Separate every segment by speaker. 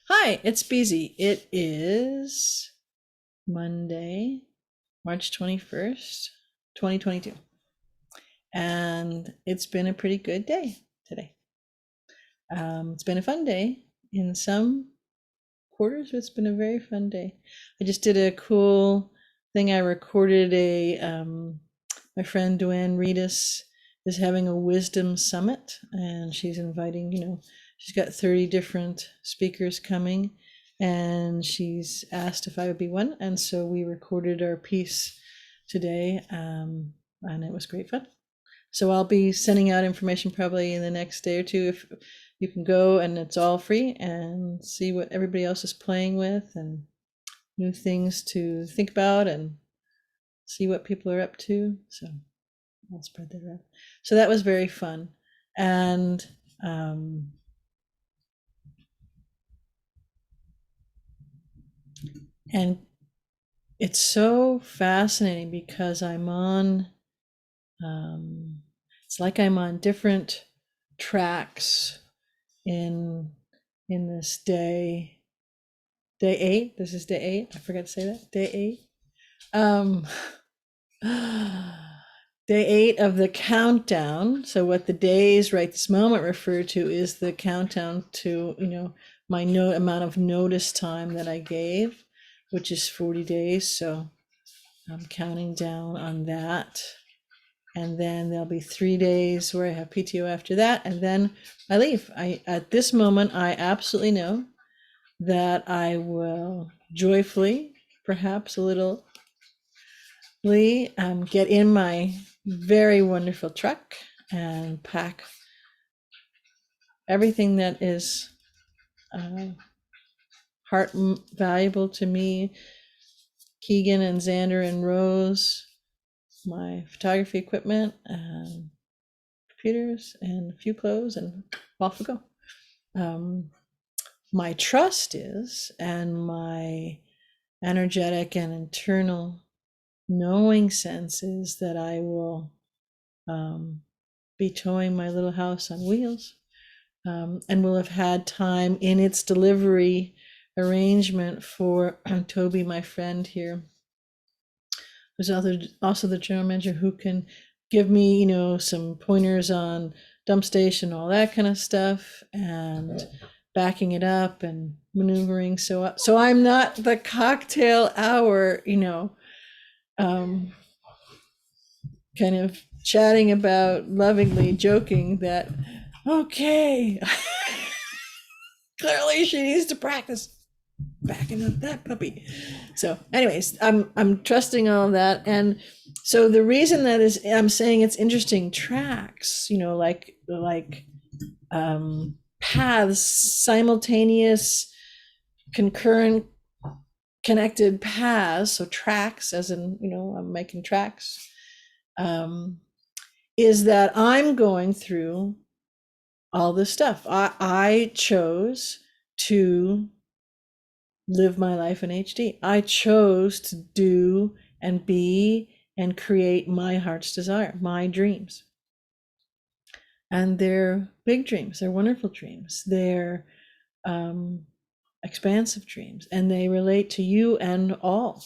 Speaker 1: Hi, it's Beezy. It is Monday, March 21st, 2022. And it's been a pretty good day today. It's been a fun day in some quarters, but it's been a very fun day. I just did a cool thing. I recorded my friend Duane Reedus is having a wisdom summit, and she's inviting, she's got 30 different speakers coming, and she's asked if I would be one. And so we recorded our piece today, and it was great fun. So I'll be sending out information probably in the next day or two. If you can go, and it's all free, and see what everybody else is playing with and new things to think about and see what people are up to. So I'll spread that around. So that was very fun. And and it's so fascinating because it's like I'm on different tracks in this day 8. This is day 8. I forgot to say that. Day 8. Day 8 of the countdown. So what the days right this moment refer to is the countdown to, my amount of notice time that I gave, which is 40 days. So I'm counting down on that. And then there'll be 3 days where I have PTO after that, and then I leave. At this moment, I absolutely know that I will joyfully, perhaps a little, get in my very wonderful truck and pack everything that is heart valuable to me, Keegan and Xander and Rose, my photography equipment and computers and a few clothes, and off we go. My trust is, and my energetic and internal knowing sense is, that I will be towing my little house on wheels, and will have had time in its delivery arrangement for Toby, my friend here, who's also the general manager, who can give me, some pointers on dump station, all that kind of stuff, and backing it up and maneuvering. So I'm not the cocktail hour, um, kind of chatting about, lovingly joking that, okay, clearly she needs to practice backing up that puppy. So anyways, I'm trusting all of that. And so the reason that is, I'm saying it's interesting tracks, like paths, simultaneous, concurrent, connected paths. So tracks, as in, I'm making tracks, is that I'm going through all this stuff. I chose to live my life in HD. I chose to do and be and create my heart's desire, my dreams. And they're big dreams, they're wonderful dreams, they're expansive dreams, and they relate to you and all.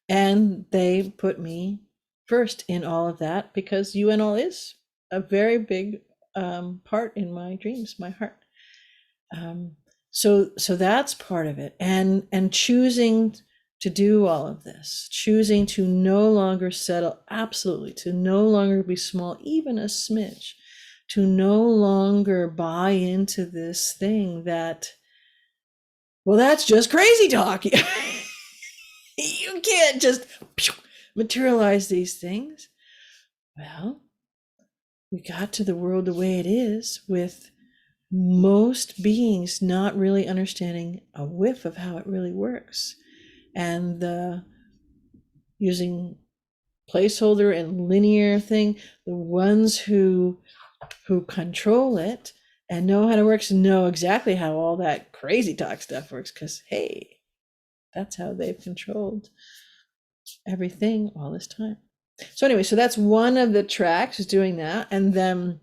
Speaker 1: And they put me first in all of that, because you and all is a very big part in my dreams, my heart. So that's part of it. And choosing to do all of this, choosing to no longer settle, absolutely, to no longer be small, even a smidge, to no longer buy into this thing that, well, that's just crazy talk. You can't just materialize these things. Well, we got to the world the way it is, with most beings not really understanding a whiff of how it really works, and the using placeholder and linear thing. The ones who control it and know how to work, know exactly how all that crazy talk stuff works, because hey, that's how they've controlled everything all this time. So anyway, so that's one of the tracks, is doing that. And then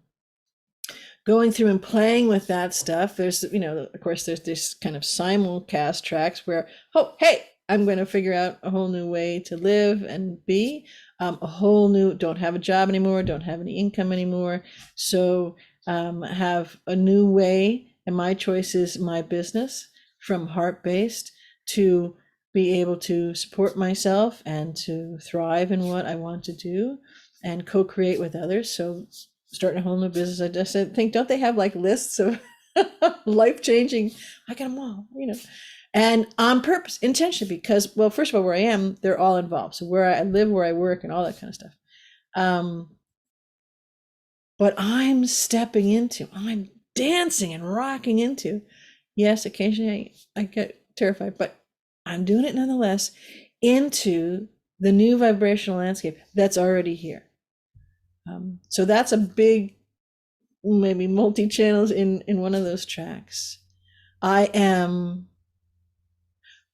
Speaker 1: going through and playing with that stuff, there's, of course, there's this kind of simulcast tracks where, oh, hey, I'm going to figure out a whole new way to live and be, a whole new, don't have a job anymore, don't have any income anymore. So have a new way, and my choice is my business from heart-based to be able to support myself and to thrive in what I want to do and co-create with others. So starting a whole new business, I just think, don't they have like lists of life-changing? I got them all, and on purpose, intentionally, because, well, first of all, where I am, they're all involved. So where I live, where I work, and all that kind of stuff. But I'm dancing and rocking into. Yes, occasionally I get terrified, but I'm doing it nonetheless, into the new vibrational landscape that's already here. So that's a big, maybe multi-channels in one of those tracks.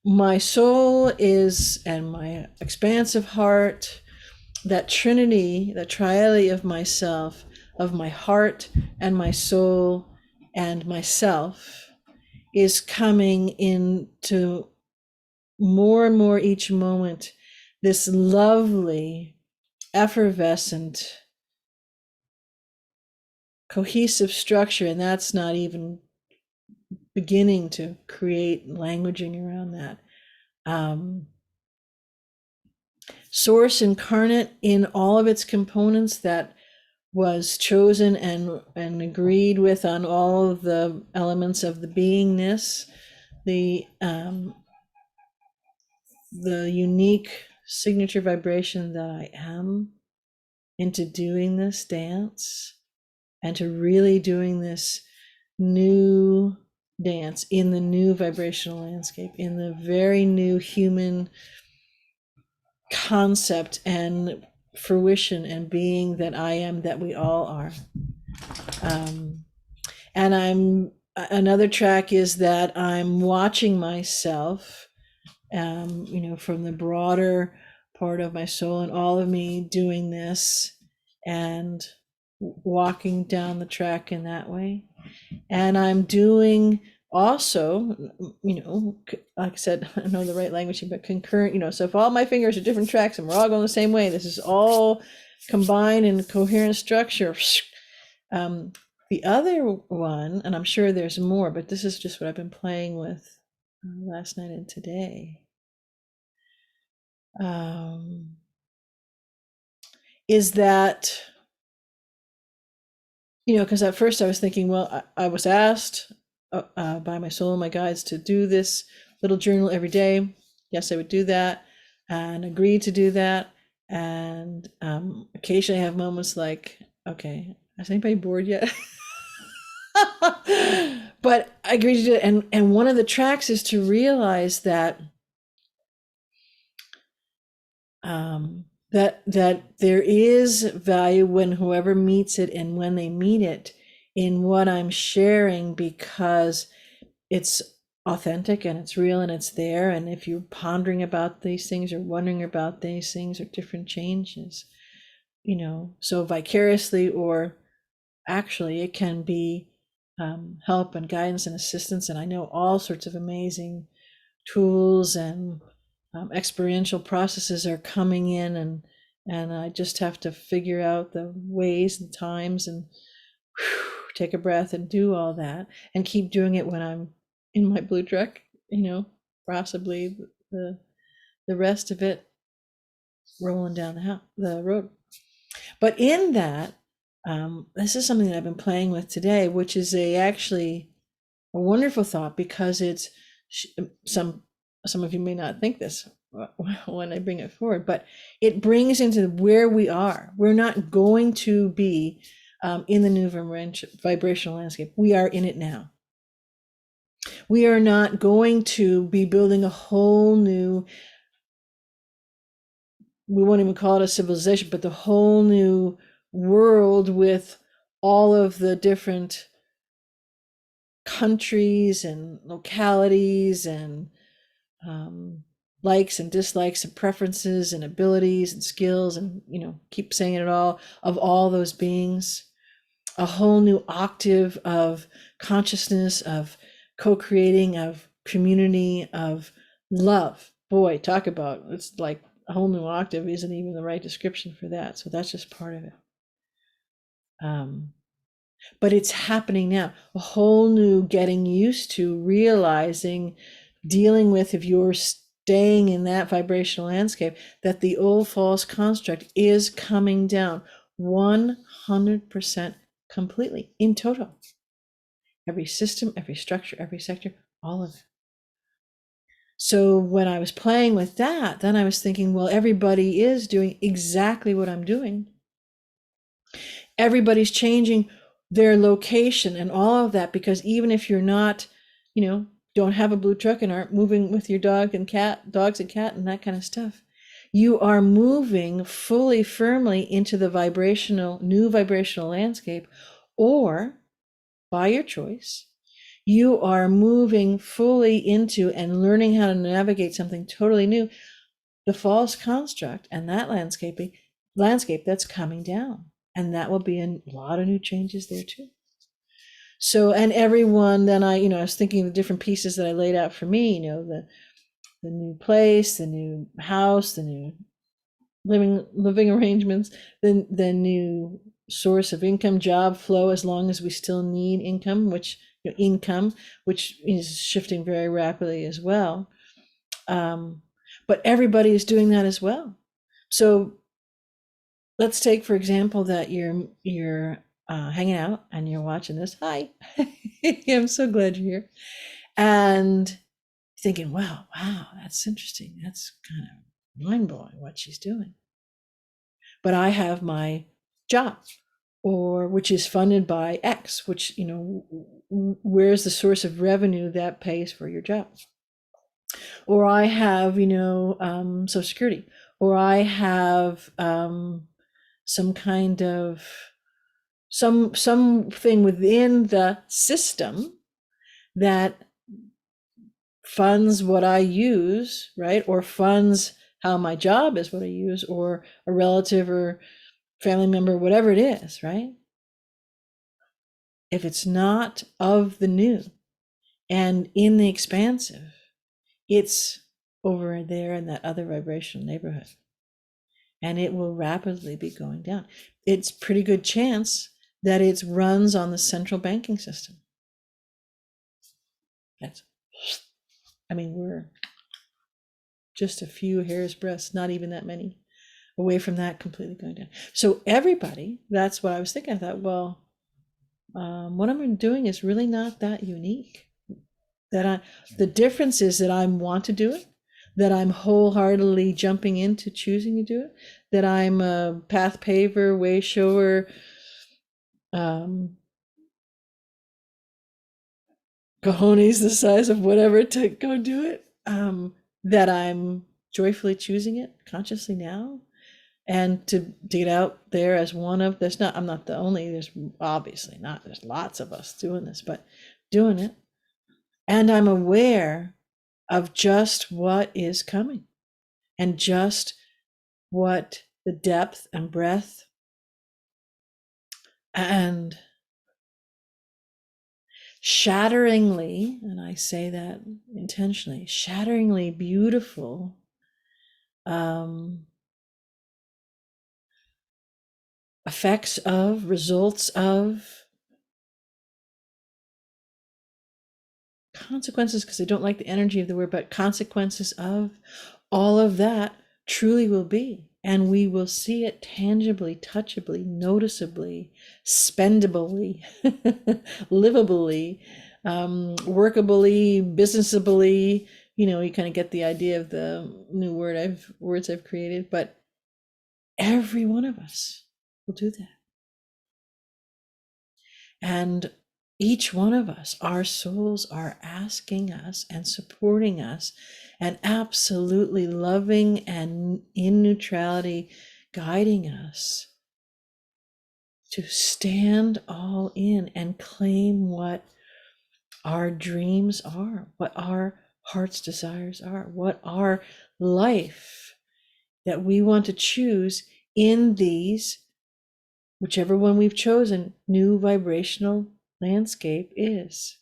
Speaker 1: My soul is, and my expansive heart, that trinity, that triady of myself, of my heart and my soul and myself, is coming into more and more each moment, this lovely, effervescent, cohesive structure. And that's not even beginning to create languaging around that. Source incarnate in all of its components, that was chosen and agreed with on all of the elements of the beingness, the unique signature vibration that I am, into doing this dance and to really doing this new dance in the new vibrational landscape, in the very new human concept and fruition and being that I am, that we all are. And another track is that I'm watching myself, from the broader part of my soul and all of me doing this and walking down the track in that way. And I'm doing also, like I said, I don't know the right language, but concurrent, so if all my fingers are different tracks and we're all going the same way, this is all combined in coherent structure. The other one, and I'm sure there's more, but this is just what I've been playing with last night and today, is that, because at first I was thinking, well, I was asked by my soul and my guides to do this little journal every day. Yes, I would do that and agreed to do that. And occasionally I have moments like, okay, is anybody bored yet? But I agreed to do it. And one of the tracks is to realize that that there is value when whoever meets it, and when they meet it, in what I'm sharing, because it's authentic and it's real and it's there. And if you're pondering about these things or wondering about these things or different changes, so vicariously or actually, it can be help and guidance and assistance. And I know all sorts of amazing tools and experiential processes are coming in, and I just have to figure out the ways and times and take a breath and do all that, and keep doing it when I'm in my blue truck, possibly the rest of it rolling down the road. But in that, this is something that I've been playing with today, which is actually a wonderful thought, because it's some of you may not think this when I bring it forward, but it brings into where we are. We're not going to be in the new vibrational landscape. We are in it now. We are not going to be building a whole new, we won't even call it a civilization, but the whole new world with all of the different countries and localities and likes and dislikes and preferences and abilities and skills, and keep saying it all, of all those beings. a whole new octave of consciousness, of co-creating, of community, of love. Boy, talk about, it's like a whole new octave isn't even the right description for that. So that's just part of it. But it's happening now. A whole new getting used to, realizing, dealing with, if you're staying in that vibrational landscape, that the old false construct is coming down 100% completely, in total. Every system, every structure, every sector, all of it. So when I was playing with that, then I was thinking, well, everybody is doing exactly what I'm doing. Everybody's changing their location and all of that, because even if you're not, don't have a blue truck and aren't moving with your dogs and cat and that kind of stuff, you are moving fully, firmly into the new vibrational landscape, or by your choice, you are moving fully into and learning how to navigate something totally new, the false construct and that landscape that's coming down. And that will be a lot of new changes there too. So, and everyone, then I was thinking of the different pieces that I laid out for me, the new place, the new house, the new living arrangements, the new source of income, job flow, as long as we still need income, which is shifting very rapidly as well. But everybody is doing that as well. So let's take, for example, that you're hanging out and you're watching this. Hi, I'm so glad you're here. And thinking, wow, that's interesting. That's kind of mind-blowing what she's doing. But I have my job, which is funded by X, which, where's the source of revenue that pays for your job? Or I have, Social Security, or I have some kind of something within the system that funds what I use, right? Or funds how my job is what I use, or a relative or family member, whatever it is, right? If it's not of the new and in the expansive, it's over there in that other vibrational neighborhood. And it will rapidly be going down. It's pretty good chance that it runs on the central banking system. We're just a few hairs breadths, not even that many, away from that completely going down. So everybody, that's what I was thinking. I thought, well, what I'm doing is really not that unique. The difference is that I want to do it, that I'm wholeheartedly jumping into choosing to do it, that I'm a path paver, way shower, cojones the size of whatever to go do it, that I'm joyfully choosing it consciously now, and to get out there as one of, I'm not the only, there's obviously not, there's lots of us doing this, but doing it. And I'm aware of just what is coming, and just what the depth and breadth and shatteringly, and I say that intentionally, shatteringly beautiful effects of, results of, consequences, because I don't like the energy of the word, but consequences of all of that truly will be. And we will see it tangibly, touchably, noticeably, spendably, livably, workably, businessably. You kind of get the idea of the new words I've created, but every one of us will do that. And each one of us, our souls are asking us and supporting us and absolutely loving and in neutrality guiding us to stand all in and claim what our dreams are, what our heart's desires are, what our life that we want to choose in these whichever one we've chosen, new vibrational landscape is.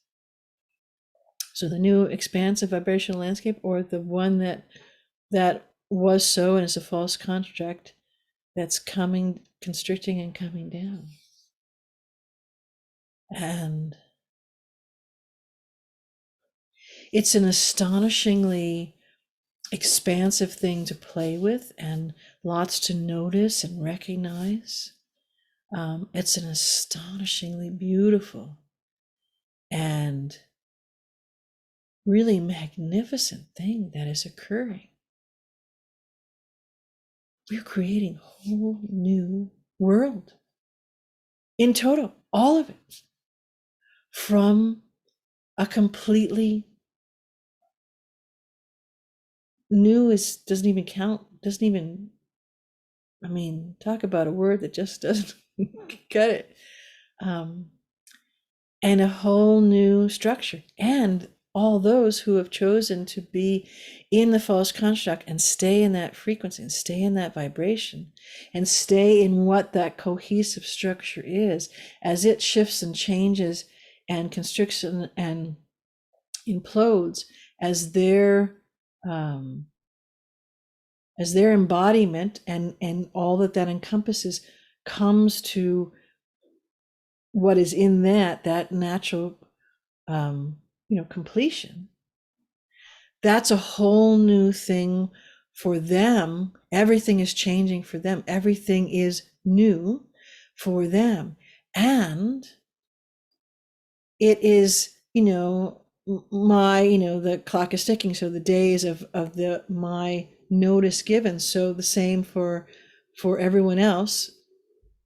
Speaker 1: So the new expansive vibrational landscape, or the one that was so and is a false construct that's coming, constricting and coming down. And it's an astonishingly expansive thing to play with and lots to notice and recognize. It's an astonishingly beautiful and really magnificent thing that is occurring. We're creating a whole new world in total, all of it, from a completely new doesn't even count, talk about a word that just doesn't cut it. And a whole new structure. And all those who have chosen to be in the false construct and stay in that frequency and stay in that vibration and stay in what that cohesive structure is, as it shifts and changes and constricts and implodes, as their embodiment and all that encompasses comes to what is in that natural completion. That's a whole new thing for them. Everything is changing for them. Everything is new for them. And it is, the clock is ticking. So the days of my notice given. So the same for everyone else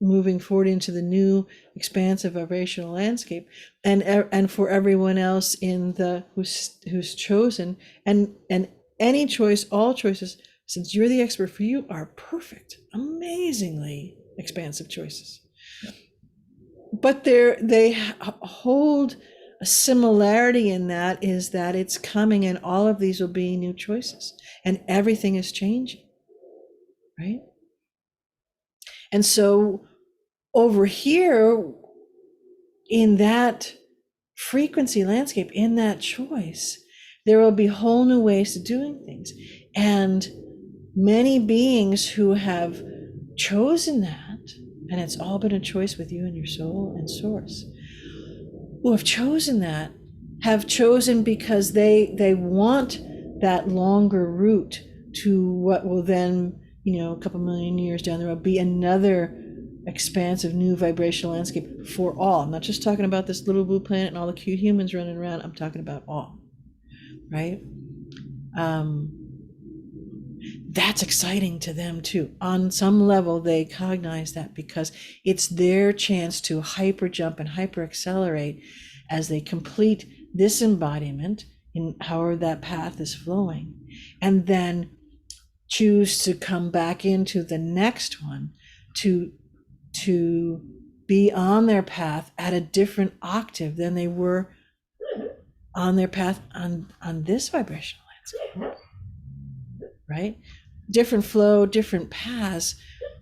Speaker 1: moving forward into the new expansive vibrational landscape, and for everyone else in the who's chosen, and any choice, all choices, since you're the expert, for you are perfect, amazingly expansive choices. But they hold a similarity in that, is that it's coming, and all of these will be new choices, and everything is changing, right? And so over here in that frequency landscape, in that choice, there will be whole new ways of doing things. And many beings who have chosen that, and it's all been a choice with you and your soul and source, who have chosen that, have chosen because they want that longer route to what will then, a couple million years down the road, be another expansive new vibrational landscape for all. I'm not just talking about this little blue planet and all the cute humans running around. I'm talking about all, right? That's exciting to them too. On some level, they cognize that, because it's their chance to hyper jump and hyper accelerate as they complete this embodiment in however that path is flowing, and then choose to come back into the next one to be on their path at a different octave than they were on their path on this vibrational landscape, right? Different flow, different paths,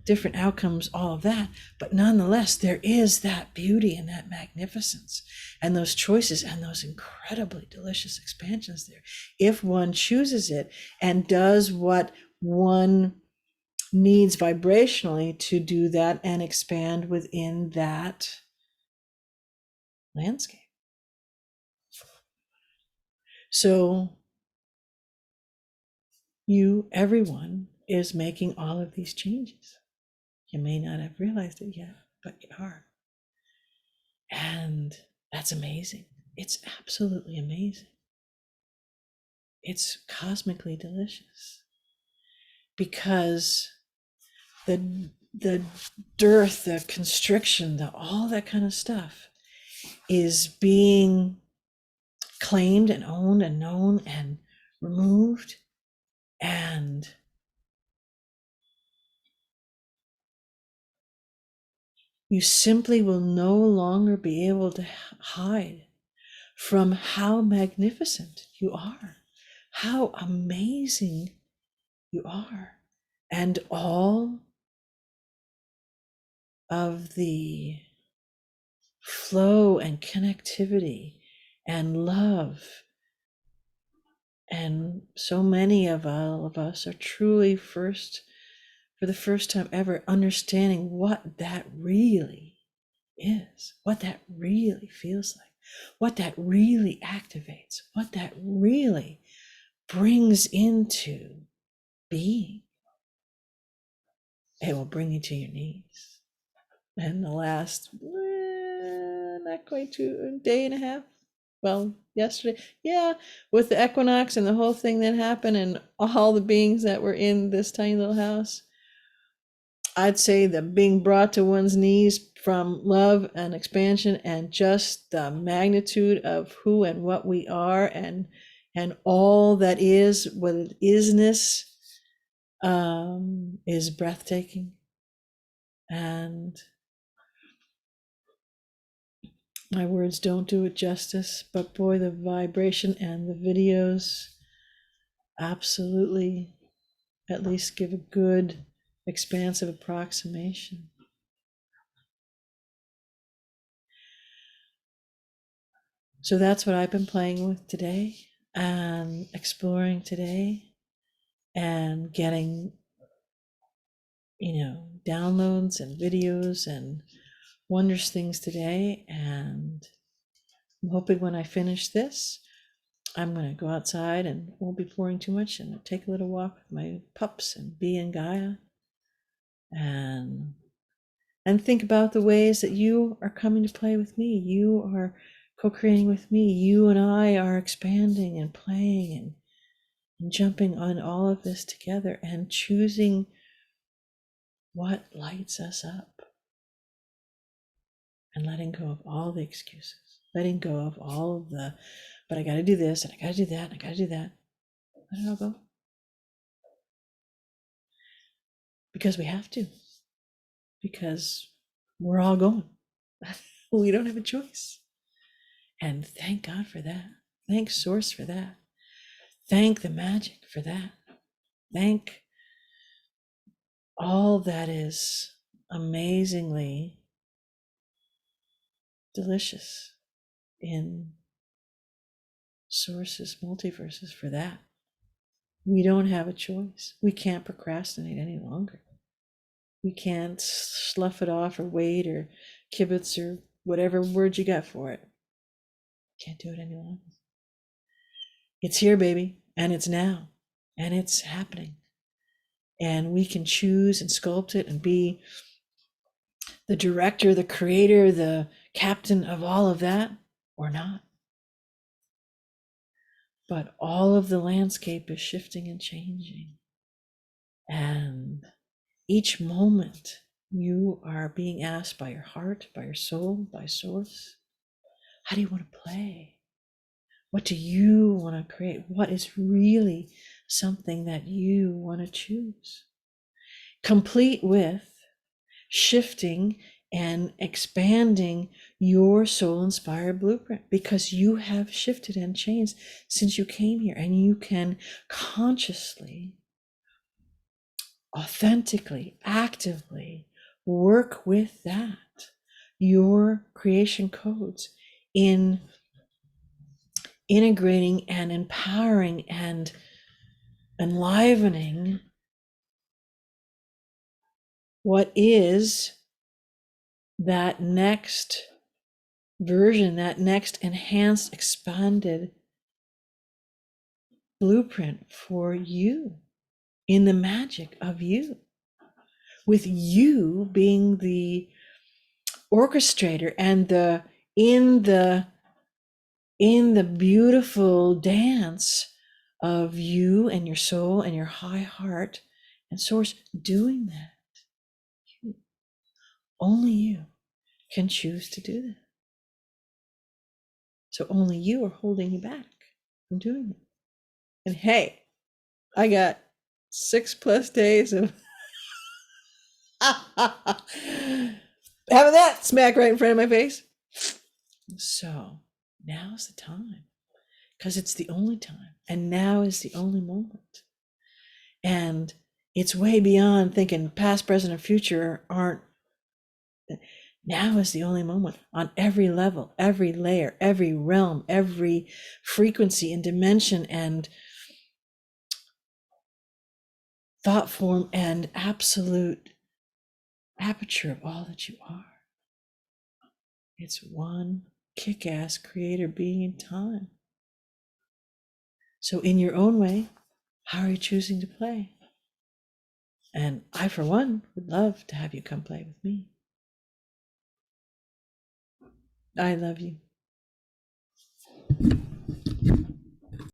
Speaker 1: different outcomes, all of that. But nonetheless, there is that beauty and that magnificence and those choices and those incredibly delicious expansions there, if one chooses it and does what one needs vibrationally to do that and expand within that landscape. So everyone is making all of these changes. You may not have realized it yet, but you are. And that's amazing. It's absolutely amazing. It's cosmically delicious, because the dearth, the constriction, all that kind of stuff is being claimed and owned and known and removed, and you simply will no longer be able to hide from how magnificent you are, how amazing you are, and all of the flow and connectivity and love. And so many of all of us are truly for the first time ever, understanding what that really is, what that really feels like, what that really activates, what that really brings into being. It will bring you to your knees. And the last, not quite a day and a half, well, yesterday, yeah, with the equinox and the whole thing that happened and all the beings that were in this tiny little house, I'd say the being brought to one's knees from love and expansion and just the magnitude of who and what we are and all that is, what it isness, is breathtaking. And my words don't do it justice, but boy, the vibration and the videos absolutely at least give a good expansive approximation. So that's what I've been playing with today and exploring today and getting, downloads and videos and wondrous things today. And I'm hoping when I finish this, I'm going to go outside and won't be pouring too much and take a little walk with my pups and be in Gaia and think about the ways that you are coming to play with me. You are co-creating with me. You and I are expanding and playing and jumping on all of this together and choosing what lights us up and letting go of all the excuses, letting go of all of the, but I got to do this and I got to do that and I got to do that. Let it all go. Because we have to. Because we're all going. We don't have a choice. And thank God for that. Thank Source for that. Thank the magic for that. Thank all that is amazingly delicious in Source's multiverses for that. We don't have a choice. We can't procrastinate any longer. We can't slough it off or wait or kibitz or whatever word you got for it. Can't do it any longer. It's here, baby, and it's now, and it's happening. And we can choose and sculpt it and be the director, the creator, the captain of all of that, or not. But all of the landscape is shifting and changing. And each moment you are being asked by your heart, by your soul, by Source, how do you want to play? What do you want to create? What is really something that you want to choose? Complete with shifting and expanding your soul inspired blueprint, because you have shifted and changed since you came here, and you can consciously, authentically, actively work with that, your creation codes, in integrating and empowering and enlivening what is that next version, that next enhanced, expanded blueprint for you, in the magic of you, with you being the orchestrator and the in the beautiful dance of you and your soul and your high heart and Source doing that. Only you can choose to do that. So only you are holding you back from doing it. And hey, I got 6+ days of having that smack right in front of my face. So now's the time, because it's the only time, and now is the only moment. And it's way beyond thinking past, present, and future aren't Now is the only moment on every level, every layer, every realm, every frequency and dimension and thought form and absolute aperture of all that you are. It's one kick-ass creator being in time. So in your own way, how are you choosing to play? And I, for one, would love to have you come play with me. I love you.